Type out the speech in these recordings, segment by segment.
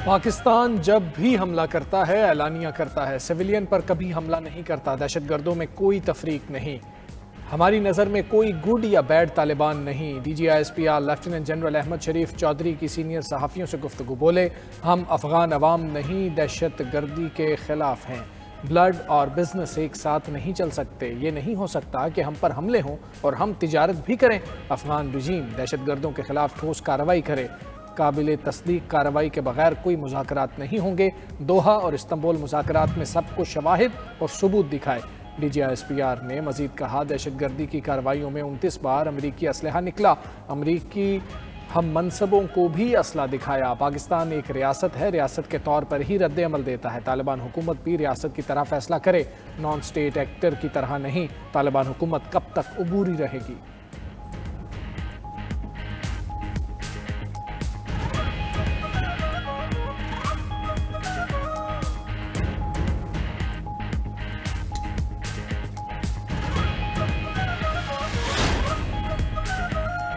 पाकिस्तान जब भी हमला करता है एलानिया करता है, सिविलियन पर कभी हमला नहीं करता। दहशतगर्दों में कोई तफरीक नहीं। हमारी नज़र में कोई गुड या बैड तालिबान नहीं। DGISPR लेफ्टिनेंट जनरल अहमद शरीफ चौधरी की सीनियर सहाफ़ियों से गुफ्तगू बोले, हम अफगान अवाम नहीं दहशत गर्दी के खिलाफ हैं। ब्लड और बिजनेस एक साथ नहीं चल सकते। ये नहीं हो सकता कि हम पर हमले हों और हम तिजारत भी करें। अफगान रजीम दहशत गर्दों के खिलाफ ठोस कार्रवाई करे। काबिल तस्दीक कार्रवाई के बगैर कोई मुज़ाकरात नहीं होंगे। दोहा और इस्तंबुल मुज़ाकरात में सबको शवाहिद और सबूत दिखाए। DGISPR ने मजीद कहा, दहशत गर्दी की कार्रवाइयों में 29 बार अमरीकी असलहा निकला। अमरीकी हम मनसबों को भी असला दिखाया। पाकिस्तान एक रियासत है, रियासत के तौर पर ही रद्द अमल देता है। तालिबान हुकूमत भी रियासत की तरह फैसला करे, नॉन स्टेट एक्टर की तरह नहीं। तालिबान हुकूमत कब तक अबूरी रहेगी?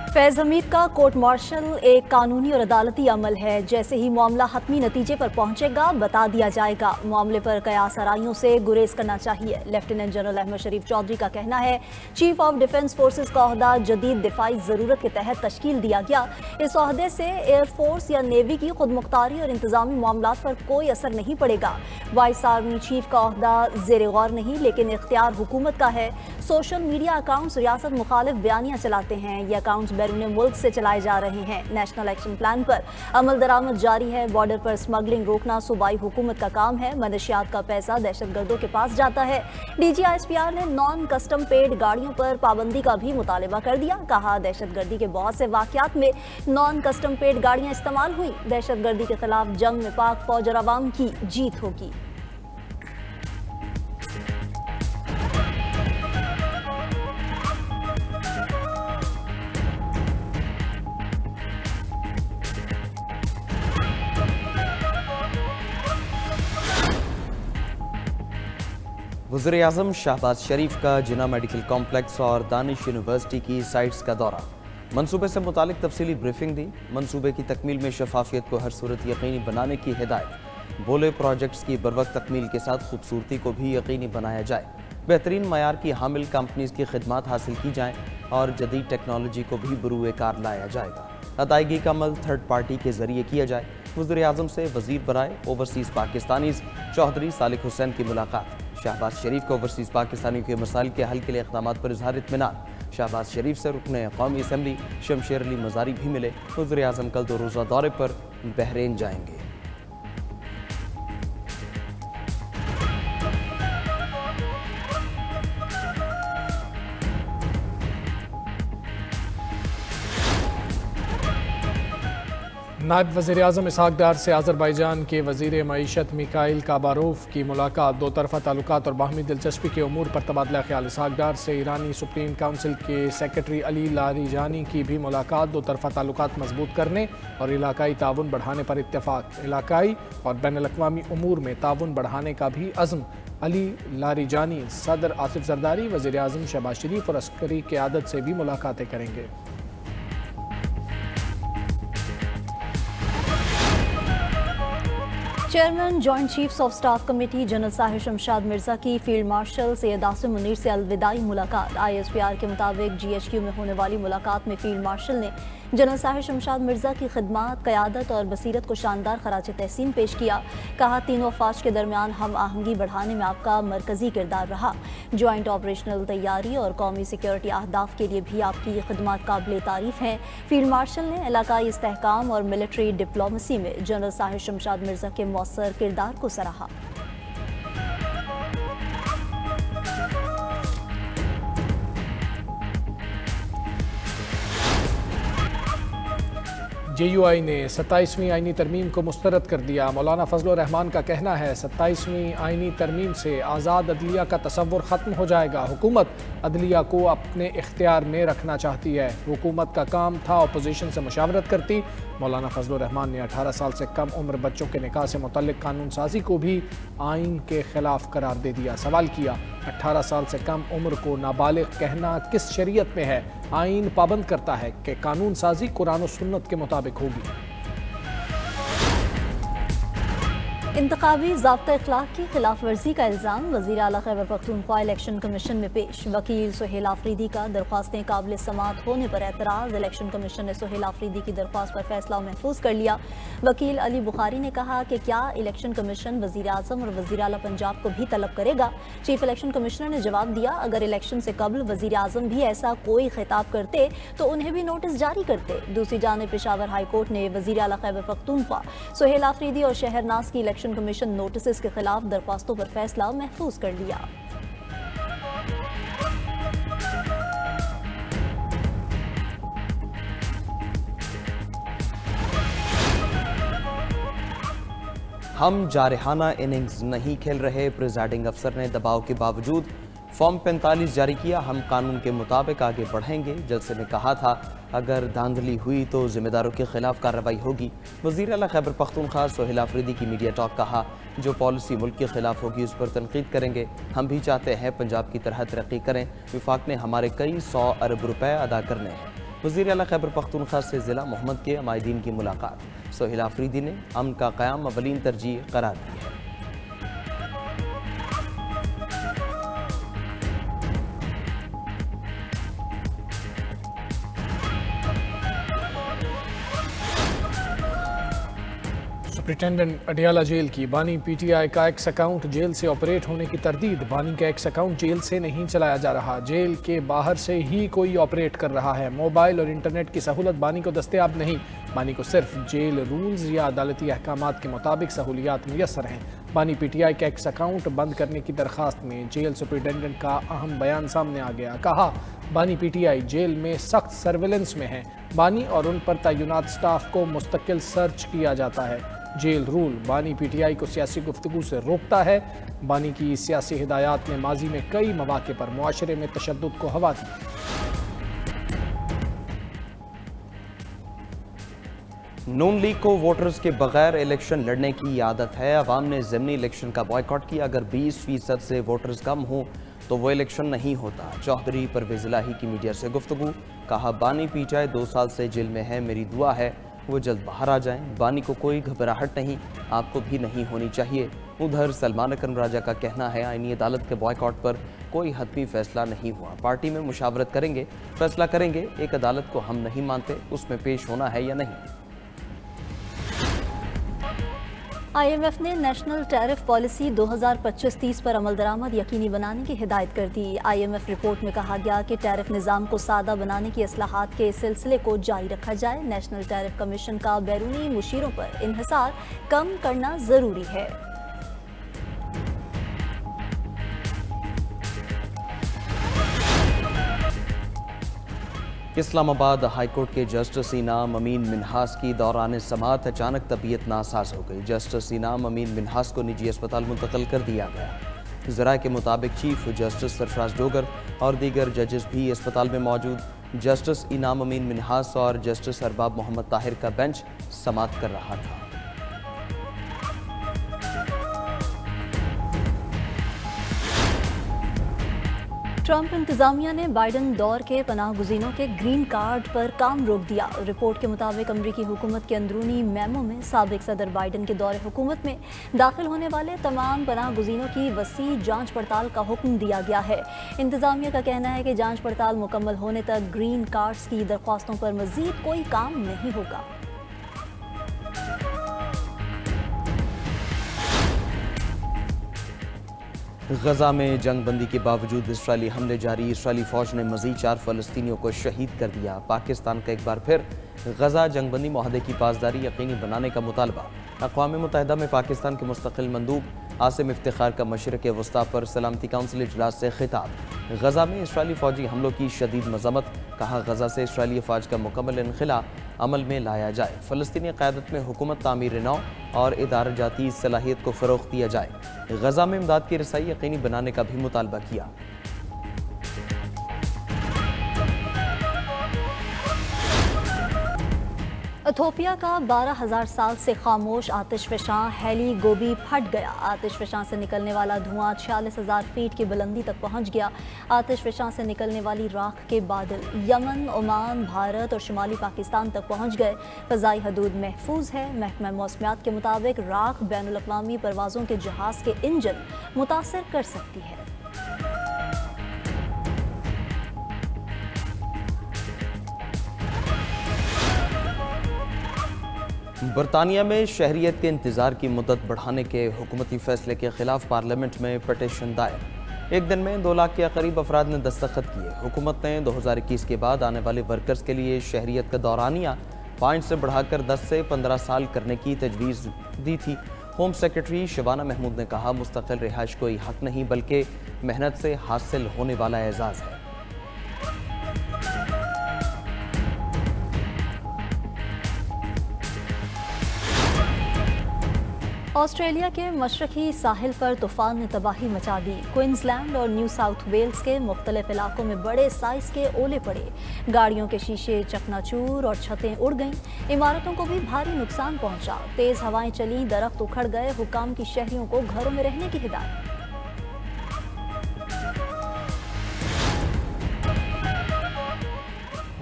फैज़ हमीद का कोर्ट मार्शल एक कानूनी और अदालती अमल है। जैसे ही मामला हतमी नतीजे पर पहुंचेगा बता दिया जाएगा। मामले पर कयास आराइयों से गुरेज करना चाहिए। लेफ्टिनेंट जनरल अहमद शरीफ चौधरी का कहना है, चीफ ऑफ डिफेंस फोर्सेज का ओहदा जदीद दिफाई ज़रूरत के तहत तश्कील दिया गया। इस ओहदे से एयरफोर्स या नेवी की खुद मुख्तारी और इंतजामी मामला पर कोई असर नहीं पड़ेगा। वाइस आर्मी चीफ का ओहदा ज़ेर गौर नहीं, लेकिन इख्तियार हुकूमत का है। सोशल मीडिया अकाउंट्स रियासत मुखालिफ बयानियाँ चलाते हैं। ये अकाउंट्स बैरून मुल्क से चलाए जा रहे हैं। नेशनल एक्शन प्लान पर अमल दरामद जारी है। बॉर्डर पर स्मगलिंग रोकना सूबाई हुकूमत का काम है। मनशियात का पैसा दहशतगर्दों के पास जाता है। DGISPR ने नॉन कस्टम पेड गाड़ियों पर पाबंदी का भी मुतालिबा कर दिया। कहा, दहशतगर्दी के बहुत से वाकयात में नॉन कस्टम पेड गाड़ियां इस्तेमाल हुई। दहशतगर्दी के खिलाफ जंग में पाक फौज और अवाम की जीत होगी। वज़ीर आज़म शहबाज शरीफ का जिना मेडिकल कॉम्प्लेक्स और दानिश यूनिवर्सिटी की साइट्स का दौरा। मनसूबे से मुतालिक तफसीली ब्रीफिंग दी। मनसूबे की तकमील में शफाफियत को हर सूरत यकीनी बनाने की हिदायत। बोले, प्रोजेक्ट्स की बरवक्त तकमील के साथ खूबसूरती को भी यकीनी बनाया जाए। बेहतरीन मयार की हामिल कंपनीज की खिदमात हासिल की जाएँ और जदीद टेक्नोलॉजी को भी बरूए कार लाया जाएगा। अदायगी का अमल थर्ड पार्टी के जरिए किया जाए। वज़ीर आज़म से वज़ीर बराए ओवरसीज़ पाकिस्तानीज़ चौधरी सालिक हुसैन की मुलाकात। शहबाज शरीफ को ओवरसीज़ पाकिस्तानियों के मसाइल के हल के लिए इक़दाम पर इज़हार इत्मीनान। शहबाज शरीफ से रुकने कौमी असम्बली शमशेर अली मज़ारी भी मिले। वज़ीर आज़म कल 2 रोज़ा दौरे पर बहरीन जाएंगे। नायब वज़ीर आज़म इसहाक डार से आज़रबाईजान के वज़ीर मईशत मिकाइल काबारोफ की मुलाकात। दो तरफ़ा ताल्लुकात और बाहमी दिलचस्पी के उमूर पर तबादला ख्याल। इसहाक डार से ईरानी सुप्रीम काउंसिल के सेक्रेटरी अली लारीजानी की भी मुलाकात। दो तरफ़ा ताल्लुकात मजबूत करने और इलाकाई ताउन बढ़ाने पर इत्तेफाक। इलाकाई और बैनुल-अक़वामी उमूर में ताउन बढ़ाने का भी अज़्म। अली लारीजानी सदर आसिफ जरदारी, वज़ीर आज़म शहबाज शरीफ और अस्करी क़यादत से भी मुलाकातें करेंगे। Chairman joint chiefs of staff committee general Sahir Shamshad Mirza की फील्ड मार्शल सैयद आसिम मुनीर से अलविदाई मुलाकात। ISPR के मुताबिक GHQ में होने वाली मुलाकात में फील्ड मार्शल ने जनरल साहिर शमशाद मिर्जा की खिदमात, क़यादत और बसीरत को शानदार खराज तहसीन पेश किया। कहा, तीनों अफवाज के दरमियान हम आहंगी बढ़ाने में आपका मरकजी किरदार रहा। ज्वाइंट ऑपरेशनल तैयारी और कौमी सिक्योरिटी अहदाफ के लिए भी आपकी खिदमात काबिल तारीफ़ हैं। फील्ड मार्शल ने इलाकाई इस्तेहकाम और मिलिट्री डिप्लोमेसी में जनरल साहिर शमशाद मिर्जा के मौसर किरदार को सराहा। JUI ने 27वीं आईनी तरमीम को मुस्तरद कर दिया। मौलाना फजलुर रहमान का कहना है, 27वीं आईनी तरमीम से आज़ाद अदलिया का तसव्वुर ख़त्म हो जाएगा। हुकूमत अदलिया को अपने इख्तियार में रखना चाहती है। हुकूमत का काम था अपोजिशन से मुशावरत करती। मौलाना फजलुर रहमान ने 18 साल से कम उम्र बच्चों के निकाह से मुतल्लिक कानून साजी को भी आइन के खिलाफ करार दे दिया। सवाल किया, 18 साल से कम उम्र को नाबालिग कहना किस शरीयत में है? आइन पाबंद करता है कि कानून साजी कुरान और सुन्नत के मुताबिक होगी। इंतखाबी ज़ाब्ता इखलाक की खिलाफ वर्जी का इल्ज़ाम वज़ीर आला खैबर पख्तूनख्वा इलेक्शन कमीशन में पेश। वकील सुहेल आफरीदी का दरख्वास्तें काबिल समात होने पर एतराज़। इलेक्शन कमीशन ने सुहेल आफरीदी की दरख्वास्त पर फैसला महफूज कर लिया। वकील अली बुखारी ने कहा कि क्या इलेक्शन कमीशन वज़ीर आज़म और वज़ीर आला पंजाब को भी तलब करेगा। चीफ इलेक्शन कमिश्नर ने जवाब दिया, अगर इलेक्शन से कबल वज़ीर आज़म भी ऐसा कोई खिताब करते तो उन्हें भी नोटिस जारी करते। दूसरी जानिब पेशावर हाई कोर्ट ने वज़ीर आला खैबर पख्तूनख्वा सुहेल आफरीदी और शहरनाज की इलेक्शन कमीशन नोटिस के खिलाफ दरख्वास्तों पर फैसला महफूज कर लिया। हम जारहाना इनिंग्स नहीं खेल रहे, प्रिजाइडिंग अफसर ने दबाव के बावजूद फॉर्म 45 जारी किया। हम कानून के मुताबिक आगे बढ़ेंगे। जलसे में कहा था अगर धांधली हुई तो जिम्मेदारों के खिलाफ कार्रवाई होगी। वज़ीर आला खैबर पख्तूनख्वा सुहेल आफरीदी की मीडिया टॉक कहा, जो पॉलिसी मुल्क के खिलाफ होगी उस पर तनकीद करेंगे। हम भी चाहते हैं पंजाब की तरह तरक्की करें। विफाक ने हमारे कई 100 अरब रुपए अदा करने हैं। वज़ीर आला खैबर पख्तूनख्वा से ज़िला मोहम्मद के अमायदीन की मुलाकात। सुहेल आफरीदी ने अमन का क़याम अवलीन तरजीह करार दी है। सुप्रिटेंडेंट अडियाला जेल की बानी पीटीआई का एक्स अकाउंट जेल से ऑपरेट होने की तरदीद। बानी का एक्स अकाउंट जेल से नहीं चलाया जा रहा, जेल के बाहर से ही कोई ऑपरेट कर रहा है। मोबाइल और इंटरनेट की सहूलत बानी को दस्तयाब नहीं। बानी को सिर्फ जेल रूल्स या अदालती अहकामात के मुताबिक सहूलियात मुयसर हैं। बानी पीटीआई का एक्स अकाउंट बंद करने की दरख्वास्त में जेल सुप्रिटेंडेंट का अहम बयान सामने आ गया। कहा, बानी पीटीआई जेल में सख्त सर्विलेंस में है। बानी और उन पर तैनात स्टाफ को मुस्तकिल सर्च किया जाता है। जेल रूल बानी पीटीआई को सियासी गुफ्तगू से रोकता है। बानी की सियासी हिदायत ने माजी में कई मौके पर मुआशरे में तशद्दुद को हवा दी। नून लीग को वोटर्स के बगैर इलेक्शन लड़ने की आदत है। अवाम ने ज़िमनी इलेक्शन का बॉयकॉट किया। अगर 20% से वोटर्स कम हों तो वो इलेक्शन नहीं होता। चौधरी परवेज़ इलाही की मीडिया से गुफ्तगू। कहा, बानी पीटीआई 2 साल से जेल में है, मेरी दुआ है वो जल्द बाहर आ जाएं। बानी को कोई घबराहट नहीं, आपको भी नहीं होनी चाहिए। उधर सलमान अकरम राजा का कहना है, आईनी अदालत के बॉयकॉट पर कोई हतमी फैसला नहीं हुआ। पार्टी में मुशावरत करेंगे, फैसला करेंगे। एक अदालत को हम नहीं मानते, उसमें पेश होना है या नहीं। IMF ने नेशनल टैरिफ पॉलिसी 2025-30 पर अमल दरामद यकीनी बनाने की हिदायत कर दी। IMF रिपोर्ट में कहा गया कि टैरिफ निज़ाम को सादा बनाने की इस्लाहात के सिलसिले को जारी रखा जाए। नेशनल टैरिफ कमीशन का बैरूनी मुशीरों पर इन्हिसार कम करना ज़रूरी है। इस्लामाबाद हाईकोर्ट के जस्टिस इनाम अमीन मिन्हास की दौरान समाअत अचानक तबीयत नासाज हो गई। जस्टिस इनाम अमीन मिन्हास को निजी अस्पताल मुंतकिल कर दिया गया। ज़राए के मुताबिक चीफ जस्टिस सरफराज डोगर और दीगर जजेस भी अस्पताल में मौजूद। जस्टिस इनाम अमीन मिन्हास और जस्टिस अरबाब मोहम्मद ताहिर का बेंच समाअत कर रहा था। ट्रंप इंतजामिया ने बाइडन दौर के पनाह गुज़ीनों के ग्रीन कार्ड पर काम रोक दिया। रिपोर्ट के मुताबिक अमरीकी हुकूमत के अंदरूनी मेमो में साबिक सदर बाइडन के दौरे हुकूमत में दाखिल होने वाले तमाम पनाह गुज़ीनों की वसी जांच पड़ताल का हुक्म दिया गया है। इंतजामिया का कहना है कि जांच पड़ताल मुकम्मल होने तक ग्रीन कार्ड्स की दरख्वास्तों पर मजीद कोई काम नहीं होगा। गजा में जंग बंदी के बावजूद इसराइली हमले जारी। इसराइली फौज ने मजीद 4 फ़लस्तीनियों को शहीद कर दिया। पाकिस्तान का एक बार फिर गजा जंग बंदी मुआहदे की पासदारी यकीनी बनाने का मुतालबा। अक़वाम मुत्तहिदा में पाकिस्तान के मुस्तकिल मंदूब आसिम इफ्तिखार का मशरिक़ वस्ता पर सलामती काउंसिल इजलास से खिताब। गजा में इसराइली फ़ौजी हमलों की शदीद मज़म्मत। कहा, गजा से इसराइली फ़ौज का मुकम्मल इनखिला अमल में लाया जाए। फ़लस्तीनी क़यादत में हुकूमत तामीर नौ और इदारा जाती सलाहियत को फ़रोग़ दिया जाए। गजा में इमदाद की रसाई यकीनी बनाने का भी मुतालबा किया। इथोपिया का 12,000 साल से खामोश आतिशफशां हेली गोबी फट गया। आतिशफशां से निकलने वाला धुआं 46,000 फीट की बुलंदी तक पहुंच गया। आतिशफशां से निकलने वाली राख के बादल यमन, ओमान, भारत और शुमाली पाकिस्तान तक पहुंच गए। फ़ज़ाई हदूद महफूज है। महकमा मौसमियात के मुताबिक राख बैनुल अक़वामी परवाज़ों के जहाज़ के इंजन मुतासर कर सकती है। बरतानिया में शहरियत के इंतज़ार की मुद्दत बढ़ाने के हुकूमती फैसले के खिलाफ पार्लियामेंट में पटिशन दायर। एक दिन में 2 लाख के करीब अफराद ने दस्तखत किए। हुकूमत ने 2021 के बाद आने वाले वर्कर्स के लिए शहरियत का दौरानिया 5 से बढ़ाकर 10 से 15 साल करने की तजवीज़ दी थी। होम सेक्रेटरी शबाना महमूद ने कहा, मुस्तकिल रिहाइश कोई हक नहीं बल्कि मेहनत से हासिल होने वाला एजाज़ है। ऑस्ट्रेलिया के मशरकी साहिल पर तूफान ने तबाही मचा दी। क्वींसलैंड और न्यू साउथ वेल्स के मुख्तलिफ इलाकों में बड़े साइज के ओले पड़े। गाड़ियों के शीशे चकनाचूर और छतें उड़ गईं। इमारतों को भी भारी नुकसान पहुंचा। तेज हवाएं चली, दरख्त उखड़ गए। हुकाम की शहरियों को घरों में रहने की हिदायत।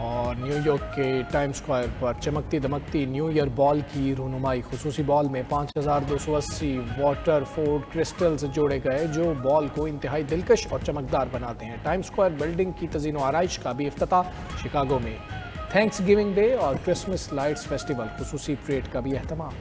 और न्यूयॉर्क के टाइम स्क्वायर पर चमकती दमकती न्यू ईयर बॉल की रूनुमाई। खुसूसी बॉल में 5280 वाटरफोर्ड क्रिस्टल्स जोड़े गए जो बॉल को इंतहाई दिलकश और चमकदार बनाते हैं। टाइम स्क्वायर बिल्डिंग की तज़ीन व आराइश का भी इफ्तिताह शिकागो में। थैंक्स गिविंग डे और क्रिसमस लाइट्स फेस्टिवल खुसूसी परेड का भी एहतमाम।